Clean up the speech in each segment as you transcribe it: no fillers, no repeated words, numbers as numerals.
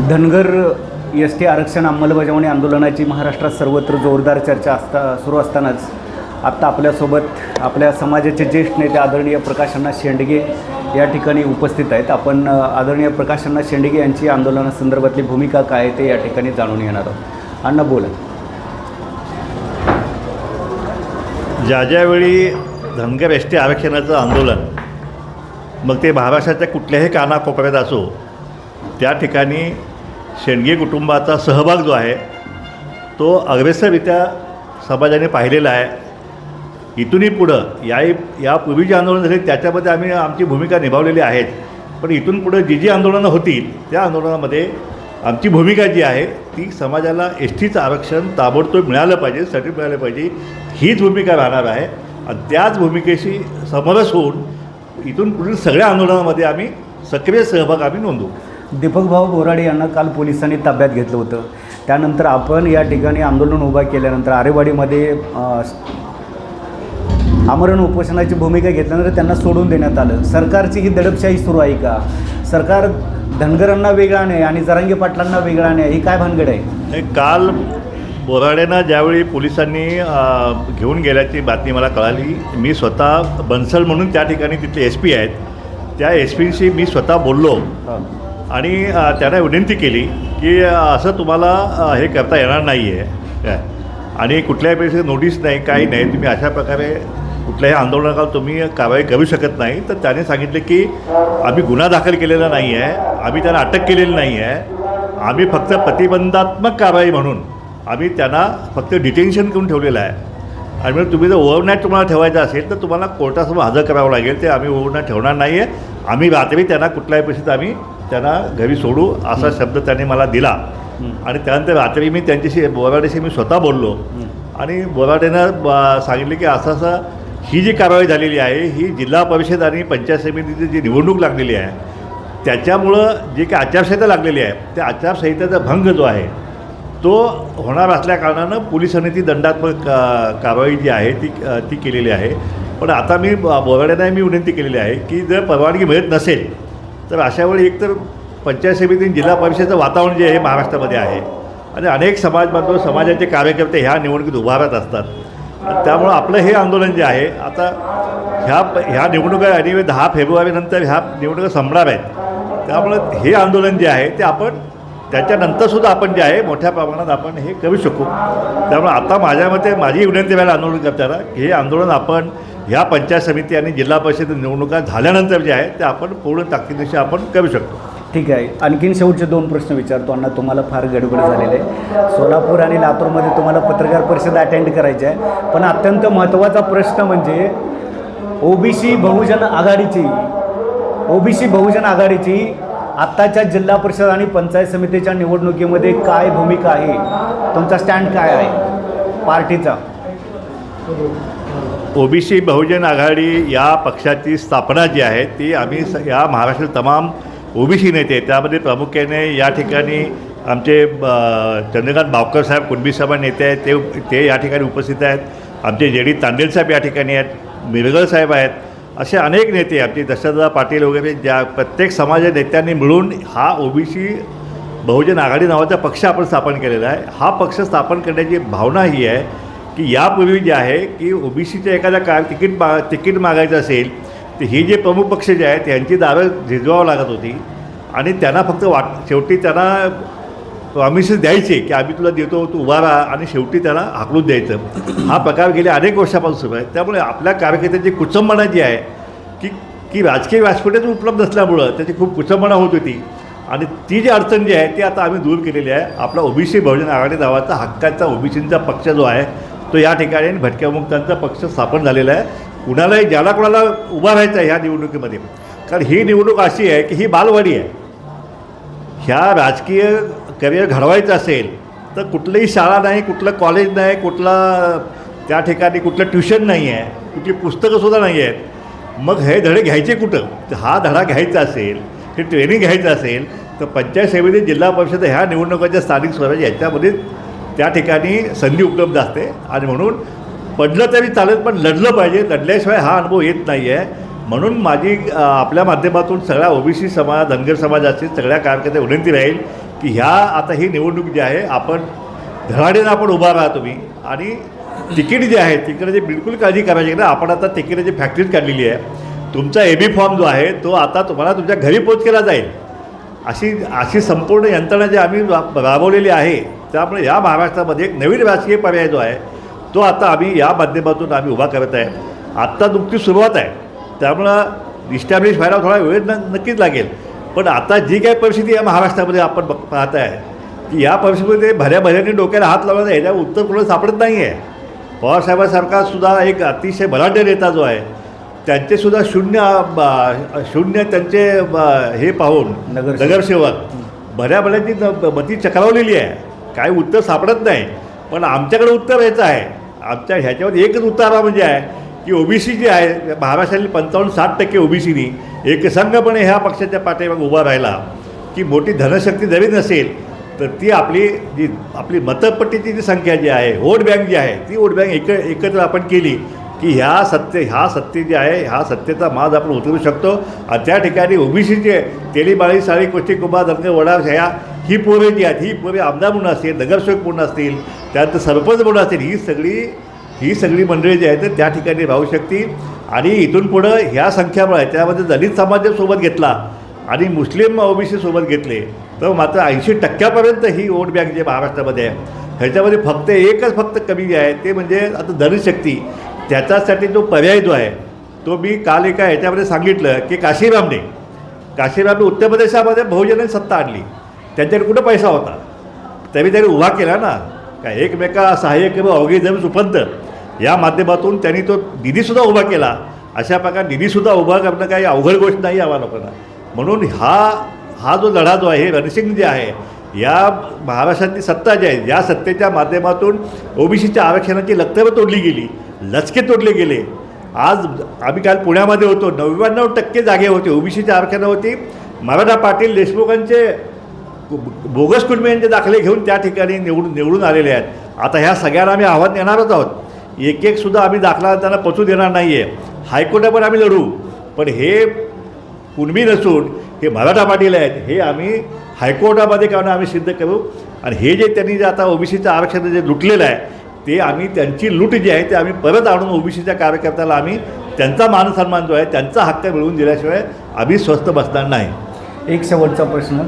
Dhangar S T आरक्षण अंमलबजावणी आंदोलनाची महाराष्ट्रात सर्वत्र जोरदार चर्चा सुरू असतानाच आत्ता आपल्यासोबत आपल्या समाजाचे ज्येष्ठ नेते आदरणीय प्रकाशअण्णा शेंडगे या ठिकाणी उपस्थित आहेत. आपण आदरणीय प्रकाशअण्णा शेंडगे यांची आंदोलनासंदर्भातली भूमिका काय आहे ते या ठिकाणी जाणून घेणार आहोत. अण्णा बोला. ज्यावेळी धनगर एस टी आरक्षणाचं आंदोलन मग ते महाराष्ट्राच्या कुठल्याही कानाकोपऱ्यात असो त्या ठिकाणी शेंडगे कुटुंबाचा सहभाग जो आहे तो अग्रेसररित्या समाजाने पाहिलेला आहे. इथूनही पुढं यापूर्वी जे आंदोलन झाले त्याच्यामध्ये आम्ही आमची भूमिका निभावलेली आहेत. पण इथून पुढं जी आंदोलनं होतील त्या आंदोलनामध्ये आमची भूमिका जी आहे ती समाजाला एस टीचं आरक्षण ताबडतोब मिळालं पाहिजे, सर्टिफिकेट मिळालं पाहिजे, हीच भूमिका राहणार आहे. आणि त्याच भूमिकेशी समरस होऊन इथून पुढील सगळ्या आंदोलनामध्ये आम्ही सक्रिय सहभाग आम्ही नोंदवू. दीपक भाऊ बोराडे यांना काल पोलिसांनी ताब्यात घेतलं होतं. त्यानंतर आपण या ठिकाणी आंदोलन उभा केल्यानंतर आरेवाडीमध्ये आमरण उपोषणाची भूमिका घेतल्यानंतर त्यांना सोडून देण्यात आलं. सरकारची ही दडपशाही सुरू आहे का? सरकार धनगरांना वेगळा नाही आणि जरांगे पाटलांना वेगळा नाही, ही काय भानगड आहे? काल बोराडेंना ज्यावेळी पोलिसांनी घेऊन गेल्याची बातमी मला कळाली. मी स्वतः बन्सल म्हणून त्या ठिकाणी तिथले एस पी आहेत, त्या एस पीशी मी स्वतः बोललो आणि त्यांना विनंती केली की असं तुम्हाला हे करता येणार नाही आहे काय, आणि कुठल्याही पैसे नोटीस नाही, काही नाही, तुम्ही अशा प्रकारे कुठल्याही आंदोलनाला तुम्ही कारवाई करू शकत नाही. तर त्याने सांगितलं की आम्ही गुन्हा दाखल केलेला नाही आहे, आम्ही त्यांना अटक केलेली नाही आहे, आम्ही फक्त प्रतिबंधात्मक कारवाई म्हणून आम्ही त्यांना फक्त डिटेन्शन करून ठेवलेलं आहे. आणि म्हणजे तुम्ही जर ओव्हरनाईट तुम्हाला ठेवायचं असेल तर तुम्हाला कोर्टासमोर हजर करावं लागेल. ते आम्ही ओव्हरनाईट ठेवणार नाही आहे, आम्ही रात्री त्यांना कुठल्याही परिस्थितीत आम्ही त्यांना घरी सोडू असा शब्द त्यांनी मला दिला. आणि त्यानंतर रात्री मी त्यांच्याशी बोराडेशी मी स्वतः बोललो आणि बोराडेनं सांगितले की असं ही जी कारवाई झालेली आहे ही जिल्हा परिषद आणि पंचायत समितीची जी निवडणूक लागलेली आहे त्याच्यामुळं जे काही आचारसंहिता लागलेली आहे त्या आचारसंहितेचा भंग जो आहे तो होणार असल्याकारणानं पोलिसांनी ती दंडात्मक कारवाई जी आहे ती केलेली आहे. पण आता मी बोराडेंना मी विनंती केलेली आहे की जर परवानगी मिळत नसेल तर अशावेळी एकतर पंचायत समिती आणि जिल्हा परिषदेचं वातावरण जे आहे महाराष्ट्रामध्ये आहे आणि अनेक समाजबांधव समाजाचे कार्यकर्ते ह्या निवडणुकीत उभारत असतात. त्यामुळं आपलं हे आंदोलन जे आहे आता ह्या निवडणुका आणि 10 फेब्रुवारीनंतर ह्या निवडणुका संपणार आहेत. त्यामुळं हे आंदोलन जे आहे ते आपण त्याच्यानंतरसुद्धा आपण जे आहे मोठ्या प्रमाणात आपण हे करू शकू. त्यामुळे आता माझ्या मते माझी विनंती व्हायला आंदोलनकर्त्याला की हे आंदोलन आपण ह्या पंचायत समिती आणि जिल्हा परिषद निवडणुका झाल्यानंतर जे आहे ते आपण पूर्ण ताकदीनिशी आपण करू शकतो. ठीक आहे. आणखीन शेवटचे 2 प्रश्न विचारतो अण्णा. तुम्हाला फार गडबड झालेलं आहे. सोलापूर आणि लातूरमध्ये तुम्हाला पत्रकार परिषद अटेंड करायची आहे, पण अत्यंत महत्त्वाचा प्रश्न म्हणजे ओबीसी बहुजन आघाडीची आत्ताच्या जिल्हा परिषद आणि पंचायत समितीच्या निवडणुकीमध्ये काय भूमिका आहे? तुमचा स्टँड काय आहे पार्टीचा? ओबीसी बहुजन आघाडी या पक्षाची स्थापना जी आहे ती आम्ही या महाराष्ट्रातील तमाम ओबीसी नेते, त्यामध्ये प्रामुख्याने या ठिकाणी आमचे चंद्रकांत बावकर साहेब कुणबी सभा नेते आहेत, ते या ठिकाणी उपस्थित आहेत. आमचे जे डी तांडेल साहेब या ठिकाणी आहेत, मिरगळ साहेब आहेत, असे अनेक नेते, आमचे दशरथदा पाटील वगैरे, ज्या प्रत्येक समाज नेत्यांनी मिळून हा ओबीसी बहुजन आघाडी नावाचा पक्ष आपण स्थापन केलेला आहे. हा पक्ष स्थापन करण्याची भावना ही आहे की यापूर्वी जे आहे की ओबीसीच्या एखाद्या तिकीट मागायचं असेल तर ही जे प्रमुख पक्ष जे आहेत यांची दारं झिजवावं लागत होती आणि त्यांना फक्त शेवटी त्यांना प्रॉमिसेस द्यायचे की आम्ही तुला देतो, तू उभा राहा, आणि शेवटी त्याला हाकलून द्यायचं. हा प्रकार गेल्या अनेक वर्षापासून सुरू आहे. त्यामुळे आपल्या कारकिर्दीची कुचंबणा जी आहे की राजकीय व्यासपीठच उपलब्ध नसल्यामुळं त्याची खूप कुचंबणा होत होती आणि ती जी अडचण जी आहे ती आता आम्ही दूर केलेली आहे. आपला ओबीसी बहुजन आघाडी नावाचा हक्काचा ओबीसींचा पक्ष जो आहे तो या ठिकाणी भटक्यामुक्तांचा पक्ष स्थापन झालेला आहे. कुणालाही ज्याला कोणाला उभा राहायचं आहे ह्या निवडणुकीमध्ये, कारण ही निवडणूक अशी आहे की ही बालवाडी आहे. ह्या राजकीय करिअर घडवायचं असेल तर कुठलीही शाळा नाही, कुठलं कॉलेज नाही, त्या ठिकाणी कुठलं ट्युशन नाही आहे, कुठली पुस्तकंसुद्धा नाही आहेत. मग हे धडे घ्यायचे कुठं? तर हा धडा घ्यायचा असेल, हे ट्रेनिंग घ्यायचं असेल तर पंचायत समिती, जिल्हा परिषद ह्या निवडणुकांच्या स्थानिक स्वराज्य याच्यामध्ये त्या ठिकाणी संधी उपलब्ध असते. आणि म्हणून पडलं तरी चालेल पण लढलं पाहिजे, लढल्याशिवाय हा अनुभव येत नाही आहे. म्हणून माझी आपल्या माध्यमातून सगळ्या ओबीसी समाज, धनगर समाजाची सगळ्या कार्यकर्त्यांना विनंती राहील की ह्या आता ही निवडणूक जी आहे आपण धडाडीनं आपण उभा राहा तुम्ही, आणि तिकीट जे आहे तिकीटाची बिलकुल काळजी करायची नाही. आपण आता तिकिटाची फॅक्टरीच काढलेली आहे. तुमचा AB फॉर्म जो आहे तो आता तुम्हाला तुमच्या घरी पोच केला जाईल. अशी संपूर्ण यंत्रणा जी आम्ही राबवलेली आहे. त्यामुळे या महाराष्ट्रामध्ये एक नवीन राजकीय पर्याय जो आहे तो आता आम्ही या माध्यमातून आम्ही उभा करत आहे. आत्ता नुकती सुरुवात आहे, त्यामुळं इस्टॅब्लिश व्हायला थोडा वेळ नक्कीच लागेल. पण आता जी काही परिस्थिती या महाराष्ट्रामध्ये आपण पाहत आहे की या परिस्थितीमध्ये भऱ्याभऱ्याने डोक्याला हात लावला ह्याच्यावर उत्तर कुठं सापडत नाही आहे. पवारसाहेबांसारखा सुद्धा एक अतिशय बलाढ्य नेता जो आहे त्यांचेसुद्धा शून्य त्यांचे हे पाहून नगरसेवक भऱ्याभऱ्यांची मती चक्रावलेली आहे. काही उत्तर सापडत नाही. पण आमच्याकडे उत्तर यायचं आहे. आमच्या ह्याच्यावर एकच उत्तर म्हणजे आहे की OBC जी आहे महाराष्ट्रातील 55-60% OBCनी एकसंघपणे ह्या पक्षाच्या पाठीमागे उभा राहिला की मोठी धनशक्ती जरी नसेल तर ती आपली मतपट्टीची जी संख्या जी आहे, वोट बँक जी आहे, ती वोट बँक एकत्र आपण केली की ह्या सत्ते जी आहे ह्या सत्तेचा माज आपण उतरू शकतो. आणि त्या ठिकाणी OBCचे तेलीबाळी साळी कोष्टी कुंभा धनगर वडा ह्या ही पोरे जी आहेत ही पोरे आमदार म्हणून असतील, नगरसेवक म्हणून असतील, त्यानंतर सरपंच म्हणून असतील, ही सगळी मंडळी जी आहेत त्या ठिकाणी राहू शकतील. आणि इथून पुढं ह्या संख्यामुळे त्यामध्ये दलित समाजासोबत घेतला आणि मुस्लिम OBC सोबत घेतले तर मात्र 80% ही वोट बँक जे महाराष्ट्रामध्ये आहे ह्याच्यामध्ये फक्त कमी आहे ते म्हणजे आता धनशक्ती. त्याच्यासाठी जो पर्याय जो आहे तो मी काल एका ह्याच्यामध्ये सांगितलं की काशीरामने उत्तर प्रदेशामध्ये बहुजनांनी सत्ता आणली. त्यांच्याकडे कुठं पैसा होता तरी त्यांनी उभा केला ना. काय एकमेका सहाय्य किंवा अवघे जण सुपंत या माध्यमातून त्यांनी तो निधीसुद्धा उभा केला. अशा प्रकारे निधीसुद्धा उभा करणं काही अवघड गोष्ट नाही आम्हा लोकांना. म्हणून हा जो लढा जो आहे रणसिंग जे आहे या महाराष्ट्रातली सत्ता जी आहे या सत्तेच्या माध्यमातून OBCच्या आरक्षणाची लक्तरं तोडली गेली, लचके तोडले गेले. आज आम्ही काल पुण्यामध्ये होतो, 99% जागे होते OBCच्या आरक्षणावरती. मराठा पाटील देशमुखांचे बोगस कुटुंबियांचे दाखले घेऊन त्या ठिकाणी निवडून आलेले आहेत. आता ह्या सगळ्यांना आम्ही आव्हान देणारच आहोत. एक आम्ही दाखला त्यांना पोचू देणार नाही आहे. हायकोर्टावर आम्ही लढू, पण हे कुणबी नसून हे मराठा पाटील आहेत हे आम्ही हायकोर्टामध्ये कारणं आम्ही सिद्ध करू. आणि हे जे त्यांनी जे आता OBCचं आरक्षण जे लुटलेलं आहे ते आम्ही त्यांची लूट जी आहे ते आम्ही परत आणून OBCच्या कार्यकर्त्याला आम्ही त्यांचा मानसन्मान जो आहे त्यांचा हक्क मिळवून दिल्याशिवाय आम्ही स्वस्थ बसणार नाही. एक शेवटचा प्रश्न,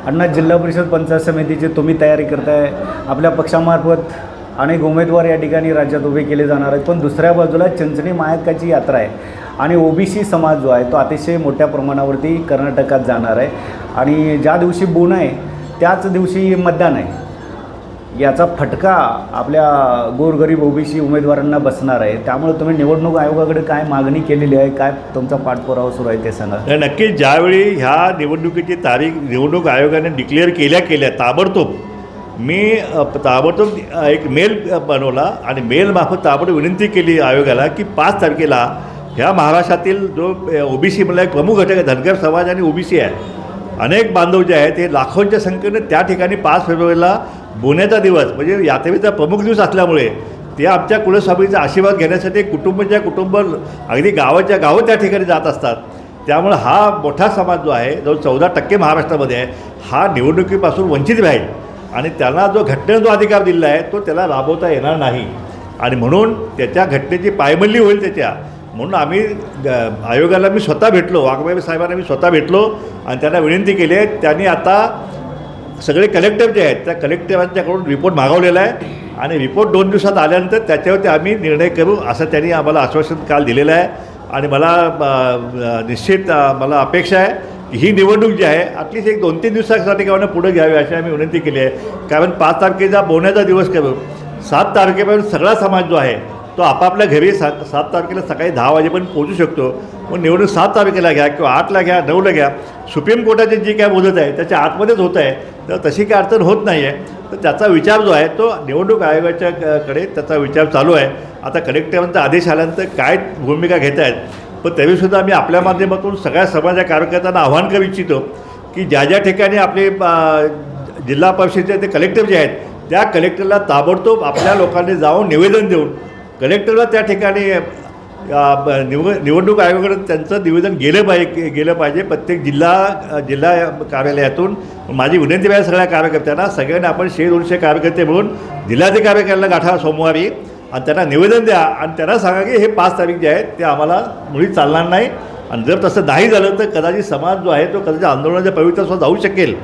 अण्णा जिल्हा परिषद पंचायत समितीची तुम्ही तयारी करताय, आपल्या पक्षामार्फत अनेक उमेदवार या ठिकाणी राज्यात उभे केले जाणार आहेत, पण दुसऱ्या बाजूला चिंचणी मायकाची यात्रा आहे आणि OBC समाज जो आहे तो अतिशय मोठ्या प्रमाणावरती कर्नाटकात जाणार आहे आणि ज्या दिवशी बोन आहे त्याच दिवशी मतदान आहे. याचा फटका आपल्या गोरगरीब OBC उमेदवारांना बसणार आहे. त्यामुळे तुम्ही निवडणूक आयोगाकडे काय मागणी केलेली आहे, काय तुमचा पाठपुरावा सुरू आहे ते सांगा. नक्कीच ज्यावेळी ह्या निवडणुकीची तारीख निवडणूक आयोगाने डिक्लेअर केल्या ताबडतोब एक मेल बनवला आणि मेलमार्फत ताबडतोब विनंती केली आयोगाला की 5 तारखेला ह्या महाराष्ट्रातील जो OBC मधला एक प्रमुख घटक आहे धनगर समाज आणि OBC आहे, अनेक बांधव जे आहेत हे लाखोंच्या संख्येने त्या ठिकाणी 5 फेब्रुवारीला बोन्याचा दिवस म्हणजे यात्रेचा प्रमुख दिवस असल्यामुळे ते आमच्या कुलस्वामीचा आशीर्वाद घेण्यासाठी कुटुंब अगदी गावाच्या गावं त्या ठिकाणी जात असतात. त्यामुळे हा मोठा समाज जो आहे जो 14% महाराष्ट्रामध्ये आहे हा निवडणुकीपासून वंचित राहील आणि त्यांना जो घटनेचा जो अधिकार दिलेला आहे तो त्याला राबवता येणार नाही. आणि म्हणून त्याच्या घटनेची पायमल्ली होईल त्याच्या. म्हणून आम्ही आयोगाला मी स्वतः भेटलो, वाघबाई साहेबांना मी स्वतः भेटलो आणि त्यांना विनंती केली आहे. त्यांनी आता सगळे कलेक्टर जे आहेत त्या कलेक्टरांच्याकडून रिपोर्ट मागवलेला आहे आणि रिपोर्ट 2 दिवसात आल्यानंतर त्याच्यावरती आम्ही निर्णय करू असं त्यांनी आम्हाला आश्वासन काल दिलेलं आहे. आणि मला निश्चित मला अपेक्षा आहे की ही निवडणूक जी आहे ॲटलिस्ट एक 2-3 दिवसासाठी का पुढे घ्यावी अशी आम्ही विनंती केली आहे. कारण 5 तारखेचा बोहण्याचा दिवस करू, 7 तारखेपर्यंत सगळा समाज जो आहे तो आपापल्या घरी 7 तारखेला सकाळी 10 वाजेपर्यंत पोहोचू शकतो. मग निवडणूक 7 तारखेला घ्या किंवा 8ला घ्या 9ला घ्या. सुप्रीम कोर्टाची जी काय मुदत आहे त्याच्या आतमध्येच होत आहे तर तशी काय अडचण होत नाही आहे. तर त्याचा विचार जो आहे तो निवडणूक आयोगाच्याकडे त्याचा विचार चालू आहे. आता कलेक्टरांचा आदेश आल्यानंतर काय भूमिका घेत आहेत पण तरीसुद्धा आम्ही आपल्या माध्यमातून सगळ्या समाजा कार्यकर्त्यांना आवाहन करू इच्छितो की ज्या ठिकाणी आपले जिल्हा परिषदेचे ते कलेक्टर जे आहेत त्या कलेक्टरला ताबडतोब आपल्या लोकांनी जाऊन निवेदन देऊन कलेक्टरला त्या ठिकाणी निवडणूक आयोगाकडे त्यांचं निवेदन गेलं पाहिजे प्रत्येक जिल्हा कार्यालयातून. माझी विनंती आहे सगळ्या कार्यकर्त्यांना, सगळ्यांना आपण 100-200 कार्यकर्ते मिळून जिल्हाधिकाऱ्याला गाठा सोमवारी आणि त्यांना निवेदन द्या आणि त्यांना सांगा की हे 5 तारीख जे आहे ते आम्हाला मुळीच चालणार नाही. आणि जर तसं नाही झालं तर कदाचित समाज जो आहे तो कदाचित आंदोलनाच्या पवित्र्यासुद्धा जाऊ शकेल.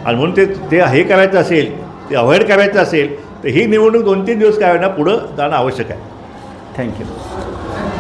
आणि म्हणून ते हे करायचं असेल, ते अवॉइड करायचं असेल तर ही निवडणूक 2-3 दिवस काय होईना पुढं जाणं आवश्यक आहे. थँक्यू.